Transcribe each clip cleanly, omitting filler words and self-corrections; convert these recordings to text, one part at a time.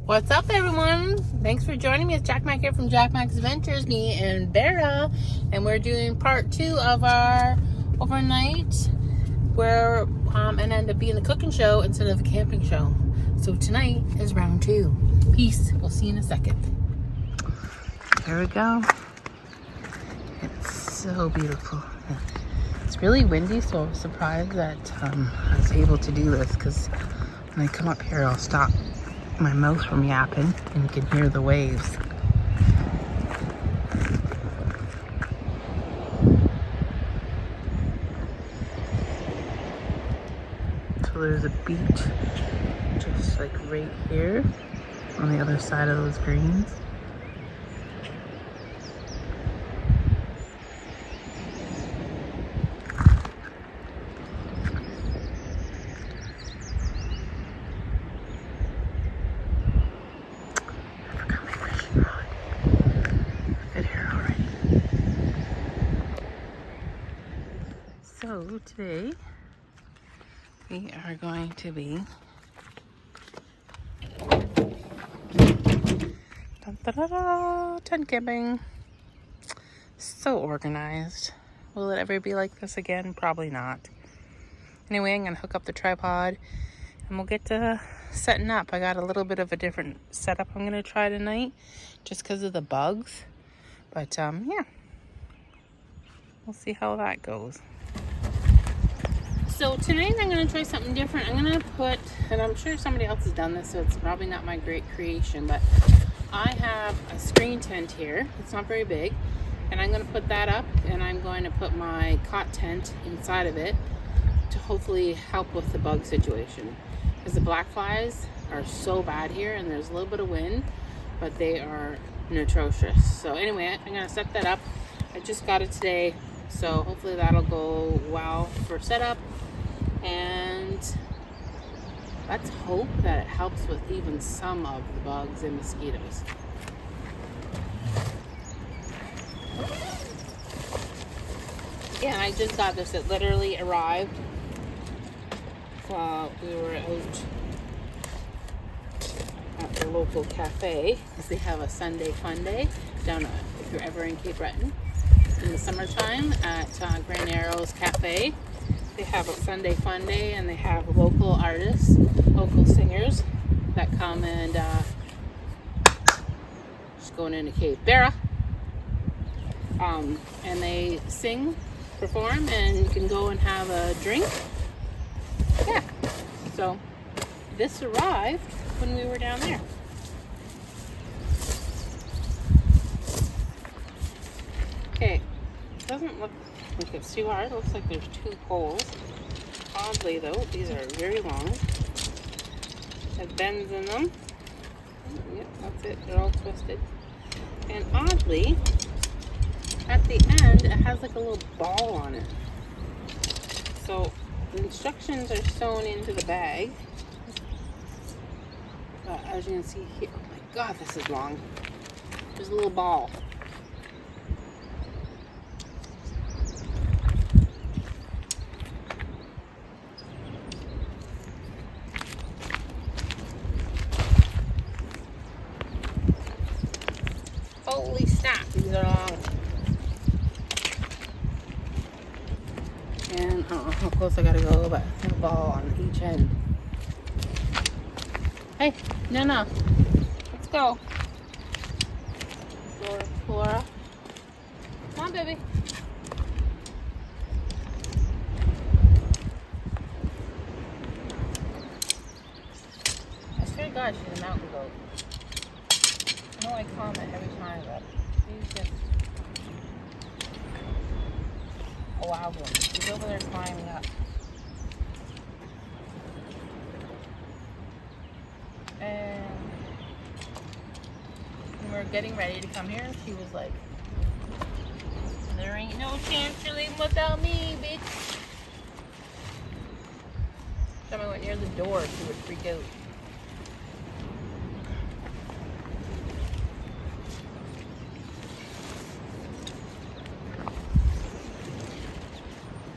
What's up, everyone? Thanks for joining me. It's Jack Mac here from Jack Mac's Adventures, me and Vera, and we're doing part 2 of our overnight where it ended up being a cooking show instead of a camping show. So tonight is round 2. Peace. We'll see you in a second. Here we go. It's so beautiful. It's really windy, so I was surprised that I was able to do this, because when I come up here, I'll stop my mouth from yapping and you can hear the waves. So there's a beach just like right here on the other side of those greens. So today we are going to be tent camping. So organized. Will it ever be like this again? Probably not. Anyway, I'm gonna hook up the tripod and we'll get to setting up. I got a little bit of a different setup I'm gonna try tonight just because of the bugs. But yeah, we'll see how that goes. So tonight I'm going to try something different. I'm going to put, and I'm sure somebody else has done this, so it's probably not my great creation, but I have a screen tent here. It's not very big. And I'm going to put that up, and I'm going to put my cot tent inside of it to hopefully help with the bug situation. Because the black flies are so bad here, and there's a little bit of wind, but they are atrocious. So anyway, I'm going to set that up. I just got it today, so hopefully that'll go well for setup. And let's hope that it helps with even some of the bugs and mosquitoes. Yeah, I just got this. It literally arrived while we were out at the local cafe, because they have a Sunday fun day down if you're ever in Cape Breton in the summertime at Grand Arrows Cafe. They have a Sunday fun day, and they have local artists, local singers that come and just going into Cape Vera. And they sing, perform, and you can go and have a drink. Yeah. So this arrived when we were down there. Okay. It doesn't look like it's too hard. It looks like there's 2 poles. Oddly though, these are very long. It bends in them. Yep, that's it. They're all twisted. And oddly, at the end, it has like a little ball on it. So the instructions are sewn into the bag. But as you can see here, oh my god, this is long. There's a little ball. Holy snap, these are long. And I don't know how close I gotta go, but there's a ball on each end. Hey, no. Let's go. Flora. Come on, baby. I swear to God, she's a mountain goat. I know I comment every time, but she's just a wild one. She's over there climbing up. And when we were getting ready to come here, she was like, "There ain't no chance you're leaving without me, bitch." Every time I went near the door, she would freak out.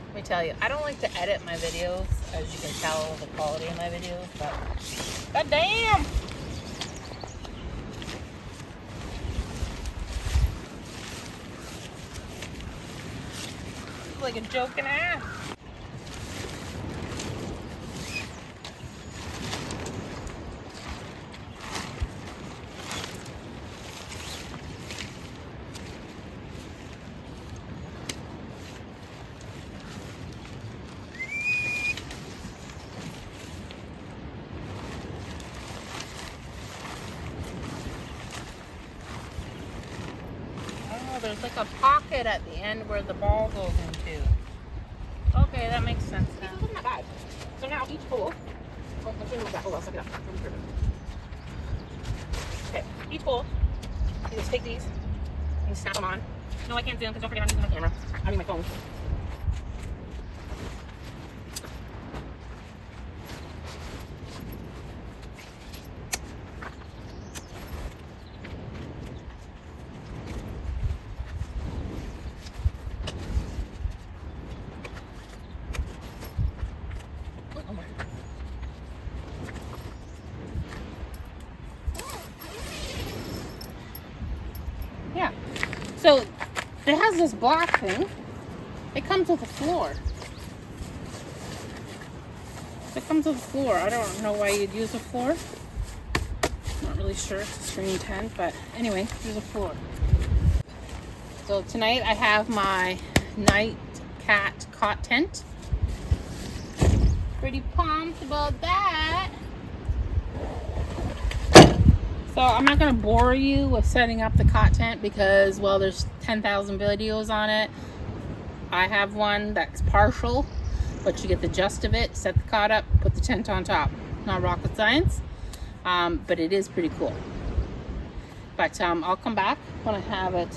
Let me tell you, I don't like to edit my videos, as you can tell the quality of my videos, but god damn! like a joke and a half. There's like a pocket at the end where the ball goes into. Okay, that makes sense now. This isn't that bad. So now each hole. Oh, I'm sure that hole. I'll suck it up. Okay, each hole. You just take these and snap them on. No, I can't zoom because don't forget I'm using my camera. I mean my phone. Yeah. So it has this black thing. It comes with a floor. It comes with a floor. I don't know why you'd use a floor. Not really sure. It's a screen tent, but anyway, there's a floor. So tonight I have my night cat cot tent. Pretty pumped about that. So I'm not going to bore you with setting up the cot tent because, well, there's 10,000 videos on it. I have one that's partial, but you get the gist of it. Set the cot up, put the tent on top. Not rocket science, but it is pretty cool. But I'll come back when I have it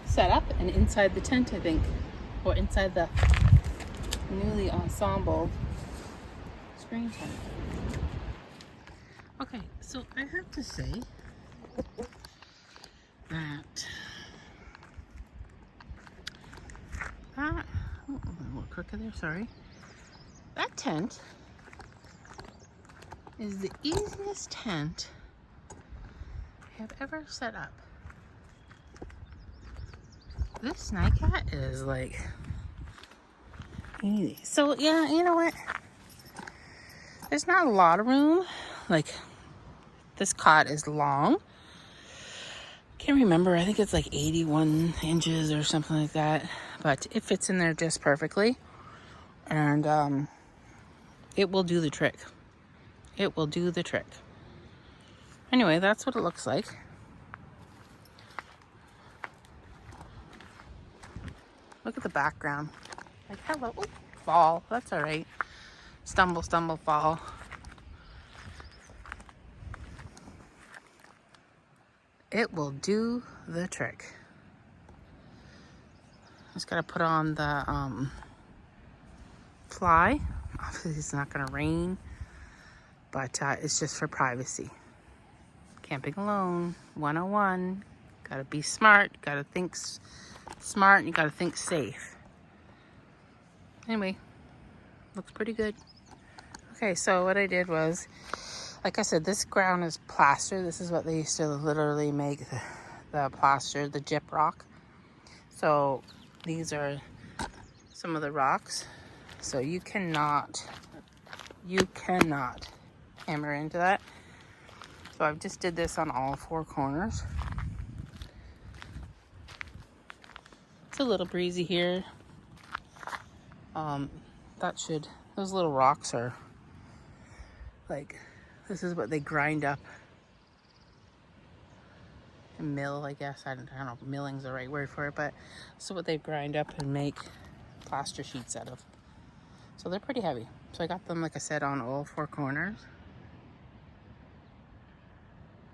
set up and inside the tent, I think, or inside the newly ensembled screen tent. Okay, so I have to say that oh, a little crooked there, sorry. That tent is the easiest tent I have ever set up. This night cat is like easy. So yeah, you know what? There's not a lot of room. Like, this cot is long. Can't remember. I think it's like 81 inches or something like that. But it fits in there just perfectly. And it will do the trick. It will do the trick. Anyway, that's what it looks like. Look at the background. Like, hello. Ooh, fall. That's all right. Stumble, stumble, fall. It will do the trick. Just gotta put on the fly. Obviously it's not gonna rain, but it's just for privacy. Camping alone, 101. Gotta be smart, gotta think smart, and you gotta think safe. Anyway, looks pretty good. Okay, so what I did was, like I said, this ground is plaster. This is what they used to literally make the plaster, the gyp rock. So these are some of the rocks. So you cannot hammer into that. So I've just did this on all four corners. It's a little breezy here. Those little rocks are like, this is what they grind up and mill, I guess. I don't know if milling's the right word for it, but this is what they grind up and make plaster sheets out of. So they're pretty heavy. So I got them, like I said, on all four corners.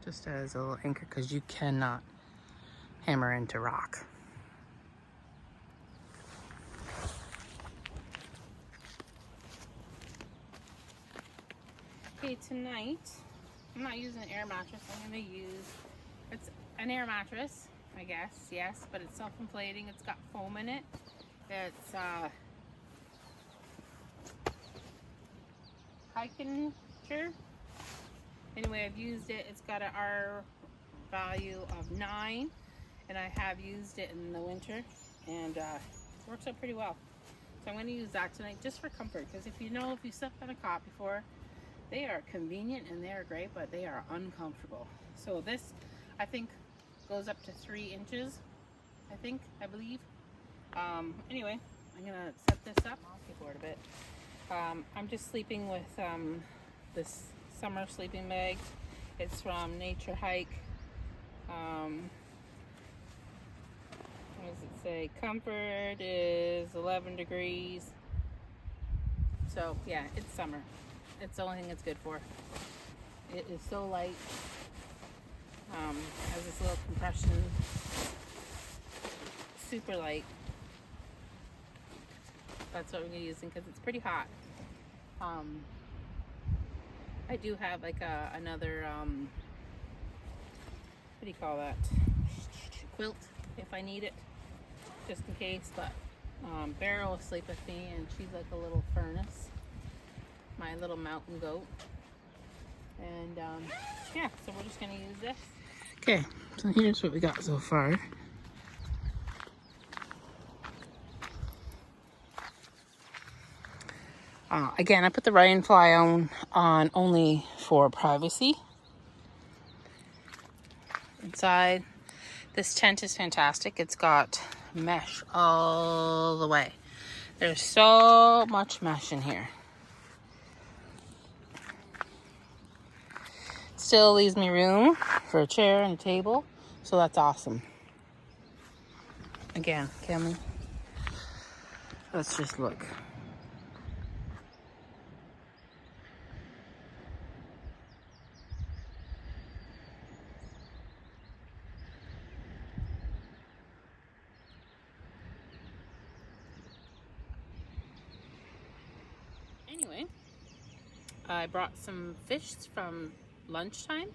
Just as a little anchor, because you cannot hammer into rock. Okay, tonight, I'm not using an air mattress. I'm going to use, it's an air mattress, I guess, yes, but it's self-inflating. It's got foam in it. It's Hikenture. Anyway, I've used it. It's got an R value of 9, and I have used it in the winter, and Works out pretty well. So I'm going to use that tonight just for comfort, because if you slept on a cot before, they are convenient and they are great, but they are uncomfortable. So this, I think, goes up to 3 inches, I believe. Anyway, I'm going to set this up. I'll take forward a bit. I'm just sleeping with this summer sleeping bag. It's from Nature Hike. What does it say? Comfort is 11 degrees. So yeah, it's summer. It's the only thing it's good for. It is so light. Has this little compression. Super light. That's what we're using because it's pretty hot. I do have like another what do you call that? Quilt if I need it, just in case. But Beryl will sleep with me, and she's like a little furnace, my little mountain goat. And yeah, so we're just gonna use this. Okay, so here's what we got so far. Again, I put the Ryan fly on only for privacy. Inside, this tent is fantastic. It's got mesh all the way. There's so much mesh in here. Still leaves me room for a chair and a table, so that's awesome. Again, can we? Let's just look. Anyway, I brought some fish from lunchtime.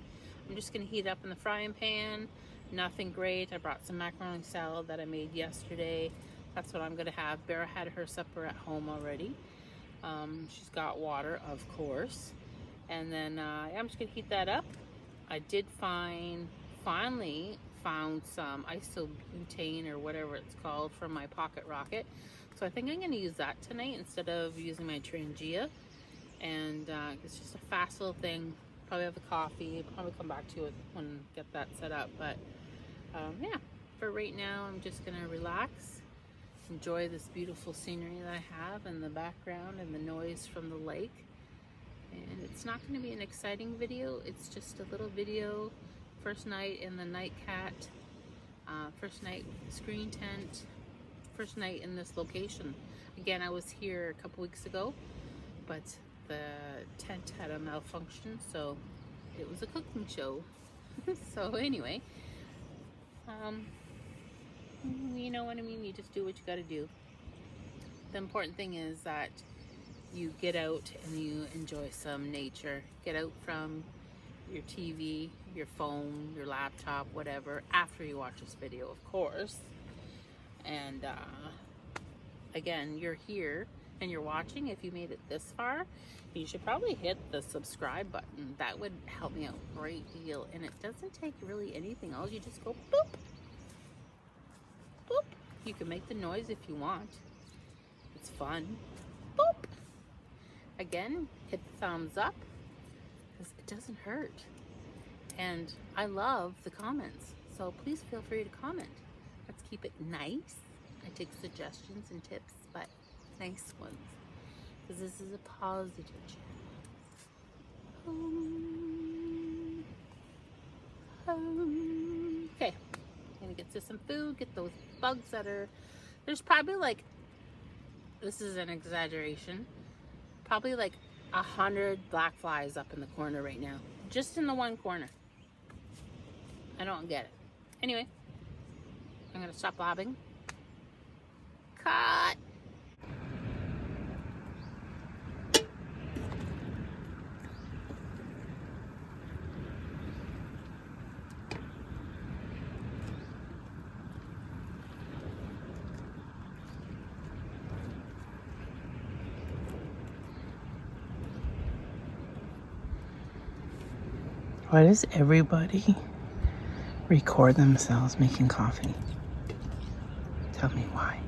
I'm just gonna heat up in the frying pan. Nothing great. I brought some macaroni salad that I made yesterday. That's what I'm gonna have. Bear had her supper at home already. She's got water, of course. And then I'm just gonna heat that up. I did finally found some isobutane or whatever it's called from my pocket rocket. So I think I'm going to use that tonight instead of using my Trangia. And it's just a fast little thing. Probably have a coffee. Probably come back to it when I get that set up. But yeah, for right now, I'm just going to relax. Enjoy this beautiful scenery that I have in the background and the noise from the lake. And it's not going to be an exciting video. It's just a little video. First night in the night cat. First night screen tent. First night in this location. Again, I was here a couple weeks ago, but the tent had a malfunction, so it was a cooking show. So anyway, you know what I mean? You just do what you gotta do. The important thing is that you get out and you enjoy some nature. Get out from your TV, your phone, your laptop, whatever, after you watch this video, of course. And again, you're here and you're watching. If you made it this far, you should probably hit the subscribe button. That would help me out a great deal. And it doesn't take really anything else. You just go boop, boop. You can make the noise if you want. It's fun. Boop. Again, hit the thumbs up because it doesn't hurt. And I love the comments. So please feel free to comment. Let's keep it nice. I take suggestions and tips, but nice ones. Because this is a positive channel. Okay. I'm gonna get to some food, get those bugs that are, there's probably like, this is an exaggeration, probably like 100 black flies up in the corner right now. Just in the one corner. I don't get it. Anyway. I'm gonna stop blabbing. Cut! Why does everybody record themselves making coffee? Tell me why.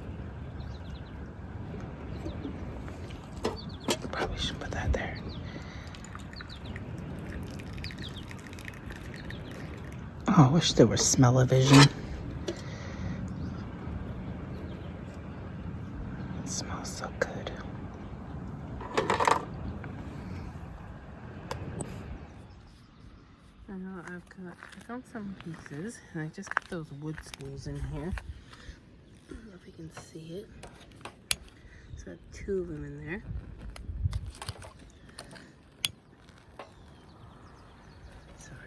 Oh, I wish there was smell-o-vision. It smells so good. I found some pieces, and I just got those wood spools in here. I don't know if you can see it. So I have 2 of them in there. Sorry.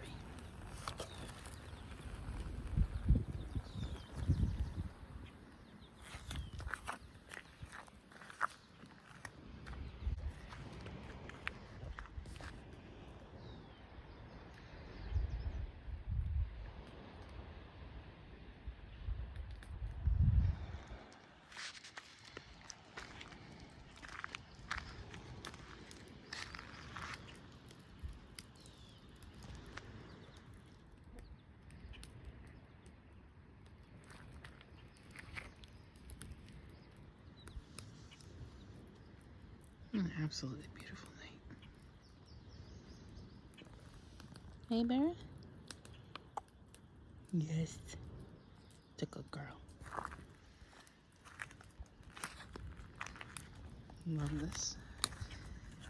An absolutely beautiful night. Hey, Barrett? Yes. It's a good girl. Love this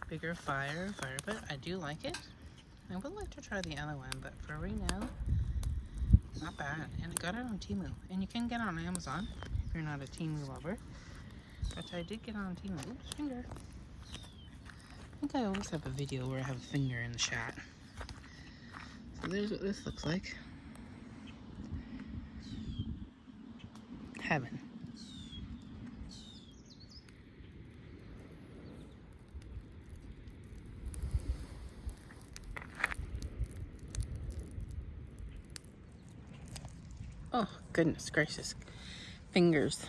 bigger fire pit. I do like it. I would like to try the other one, but for right now, not bad. And I got it on Temu. And you can get it on Amazon if you're not a Temu lover. But I did get it on Temu. Oops, finger. I think I always have a video where I have a finger in the shot. So there's what this looks like. Heaven. Oh, goodness gracious. Fingers.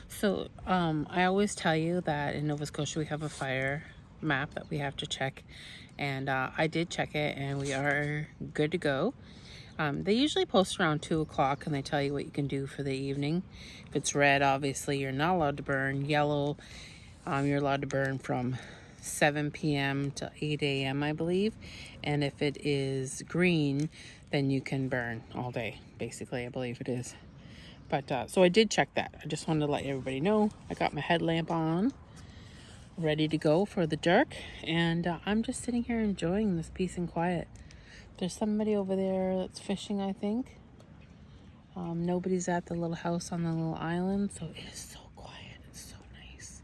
So, I always tell you that in Nova Scotia we have a fire map that we have to check. And I did check it and we are good to go. They usually post around 2 o'clock and they tell you what you can do for the evening. If it's red, obviously you're not allowed to burn. Yellow, you're allowed to burn from 7 p.m. to 8 a.m. I believe. And if it is green, then you can burn all day, basically, I believe it is. But so I did check that. I just wanted to let everybody know. I got my headlamp on, ready to go for the dark. And I'm just sitting here enjoying this peace and quiet. There's somebody over there that's fishing, I think. Nobody's at the little house on the little island, so it is so quiet. It's so nice.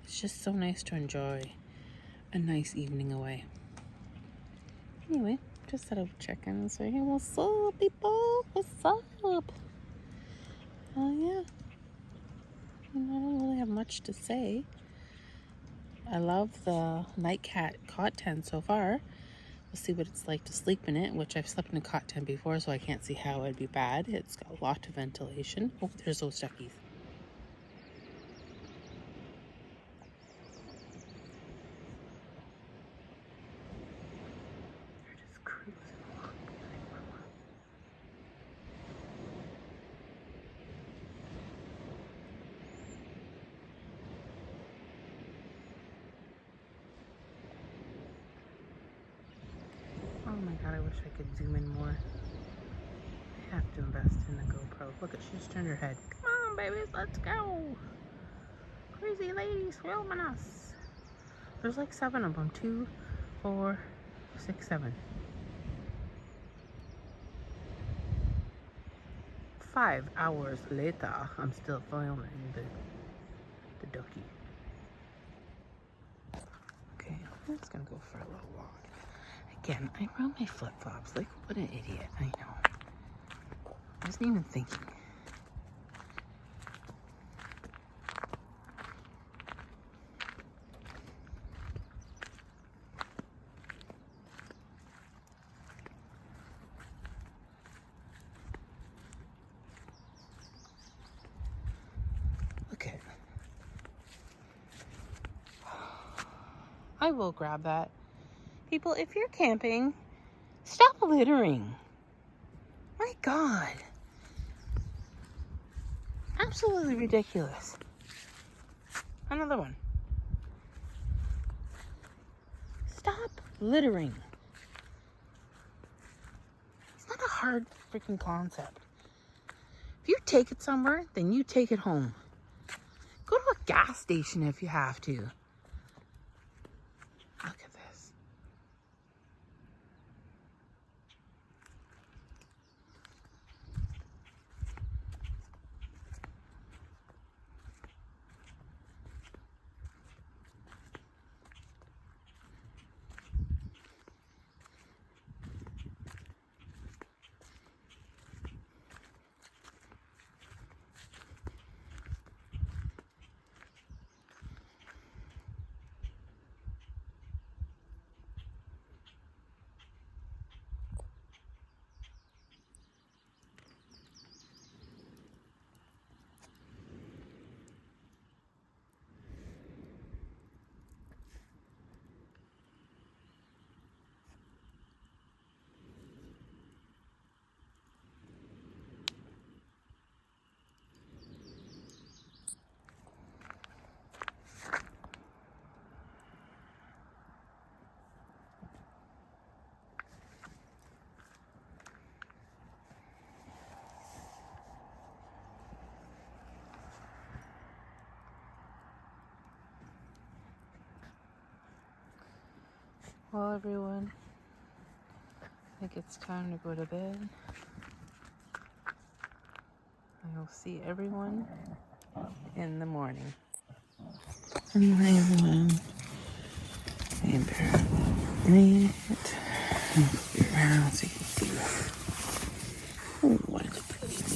It's just so nice to enjoy a nice evening away. Anyway, just thought I would check in and say, hey, what's up, people? What's up? Yeah. I don't really have much to say. I love the Nightcat cot tent so far. We'll see what it's like to sleep in it, which I've slept in a cot tent before, so I can't see how it'd be bad. It's got a lot of ventilation. Oh, there's those duckies. They're just cruising along. Oh my god, I wish I could zoom in more. I have to invest in a GoPro. Look at, she just turned her head. Come on, babies, let's go. Crazy ladies filming us. There's like 7 of them. 2, 4, 6, 7. 5 hours later, I'm still filming the ducky. Okay, I'm just gonna go for a little walk. Again, I rode my flip-flops. Like, what an idiot. I know. I wasn't even thinking. Okay. I will grab that. People, if you're camping, stop littering. My God. Absolutely ridiculous. Another one. Stop littering. It's not a hard freaking concept. If you take it somewhere, then you take it home. Go to a gas station if you have to. Look at this. Well, everyone, I think it's time to go to bed. I will see everyone in the morning. Good morning, everyone. Hey, Bear. Read it. Be around so you can see that. Oh, what a pretty day.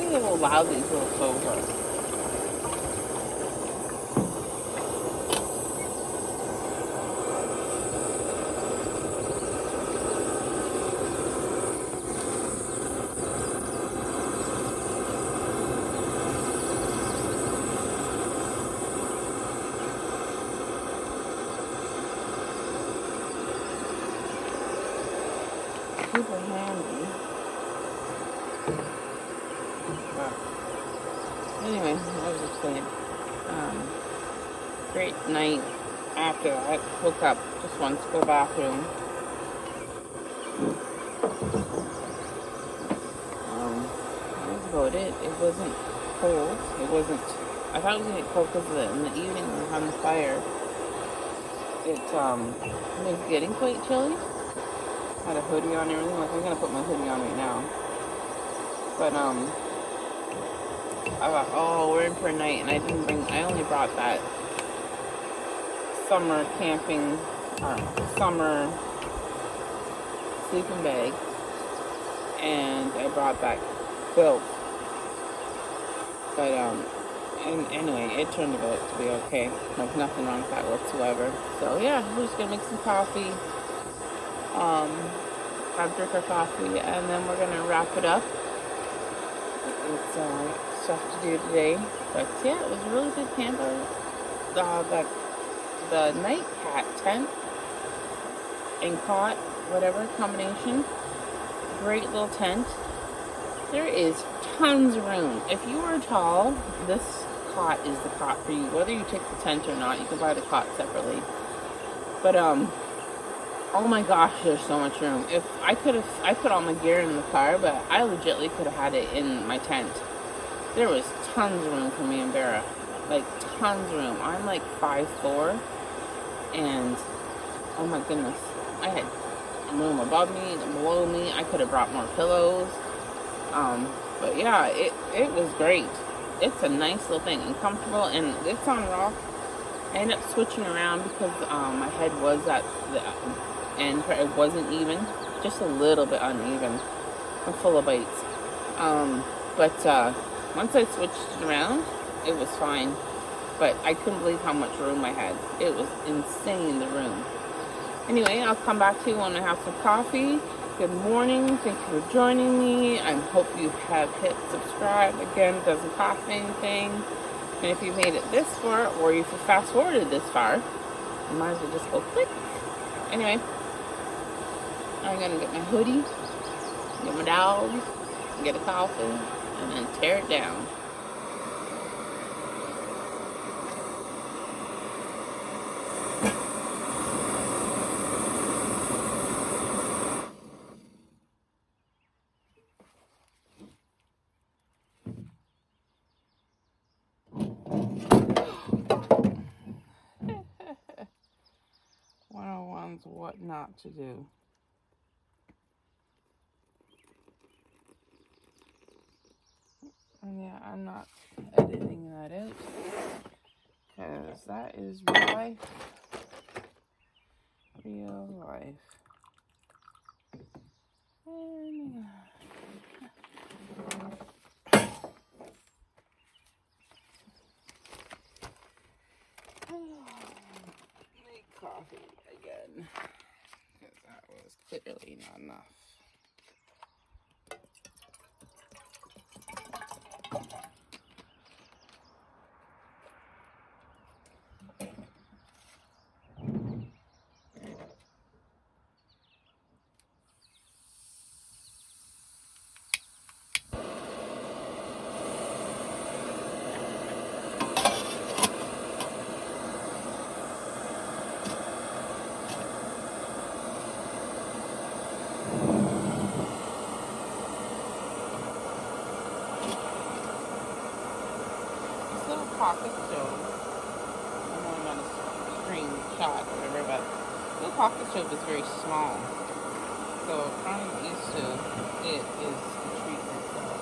Look how loud these little toes are. Super handy. Wow. Anyway, I was just saying, great night after I woke up, just wanted to go bathroom. That was about it. It wasn't cold. It wasn't, I thought it was going to get cold because in the evening we were on the fire. It was getting quite chilly. Had a hoodie on and everything. Like, I'm gonna put my hoodie on right now. But I thought, oh, we're in for a night, and I only brought that summer camping, summer sleeping bag, and I brought that quilt. But and anyway, it turned out to be okay. There's nothing wrong with that whatsoever. So yeah, we're just gonna make some coffee. Drink our coffee, and then we're gonna wrap it up. It's stuff to do today, but yeah, it was a really good camper. The night cat tent and cot, whatever combination, great little tent. There is tons of room. If you are tall, this cot is the cot for you. Whether you take the tent or not, you can buy the cot separately. But oh my gosh, there's so much room. If I put all my gear in the car, but I legitimately could have had it in my tent. There was tons of room for me and Vera. Like, tons of room. I'm like 5'4", and oh my goodness, I had room above me, below me. I could have brought more pillows. But yeah, it was great. It's a nice little thing and comfortable, and it's on rock. I ended up switching around because my head was at the end where it wasn't even, just a little bit uneven. I'm full of bites. But once I switched it around, it was fine. But I couldn't believe how much room I had. It was insane, the room. Anyway, I'll come back to you when I have some coffee. Good morning. Thank you for joining me. I hope you have hit subscribe. Again, it doesn't cost me anything. And if you made it this far, or if you fast forwarded this far, you might as well just go click. Anyway, I'm going to get my hoodie, get my dog, get a coffee, and then tear it down. What not to do. And yeah, I'm not editing that out because that is real life. And make coffee again because that was clearly not enough. Pocket stove. I know I'm not a screenshot or whatever, but the pocket stove is very small. So trying to get used to it is a treat in itself.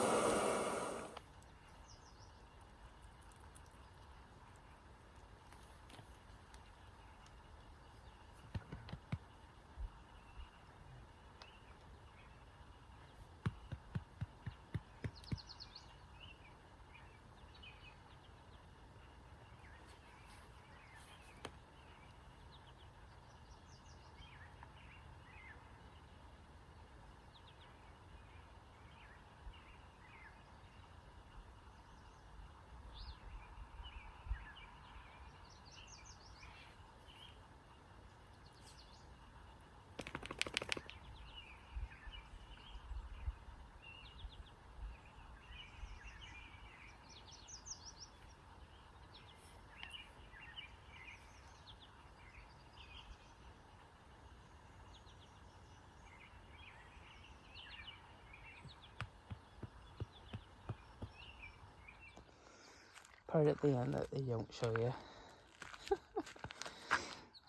Part at the end that they don't show you.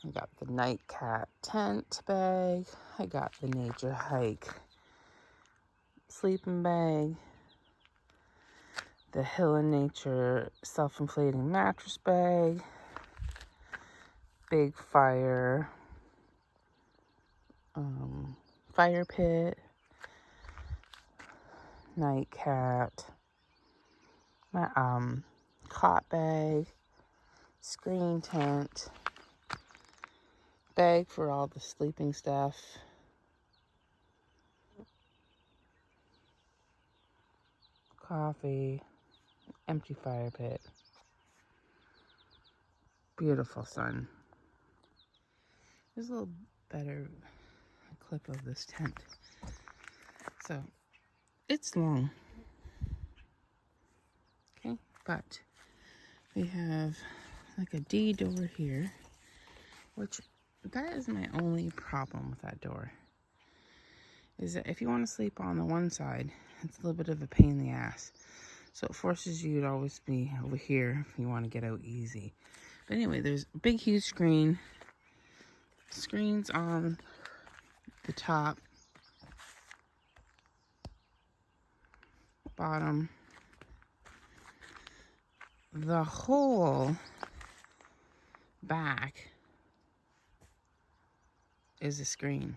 I got the Nightcat tent bag. I got the Nature Hike sleeping bag. The Hill and Nature self-inflating mattress bag. Big fire. Fire pit. Nightcat. My cot bag. Screen tent. Bag for all the sleeping stuff. Coffee. Empty fire pit. Beautiful sun. There's a little better clip of this tent. So it's long. Okay, but we have like a D door here, which that is my only problem with that door. Is that if you want to sleep on the one side, it's a little bit of a pain in the ass. So it forces you to always be over here if you want to get out easy. But anyway, there's a big, huge screen. Screens on the top, bottom, the whole back is a screen.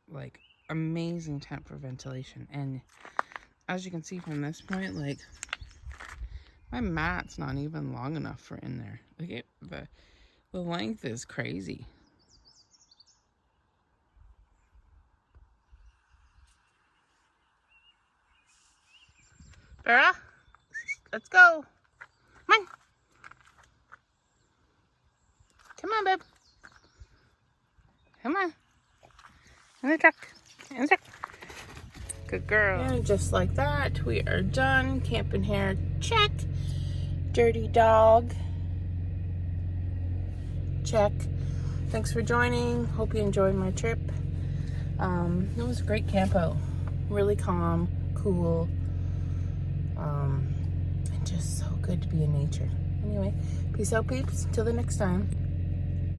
Like, amazing temp for ventilation. And as you can see from this point, like, my mat's not even long enough for in there. Like, the length is crazy. Vera, let's go. Come on. Come on, babe. Come on. In the truck. In the truck. Good girl. And just like that, we are done. Camping here, check. Dirty dog, check. Thanks for joining. Hope you enjoyed my trip. It was a great campo. Really calm, cool, and just so good to be in nature. Anyway, peace out, peeps. Till the next time.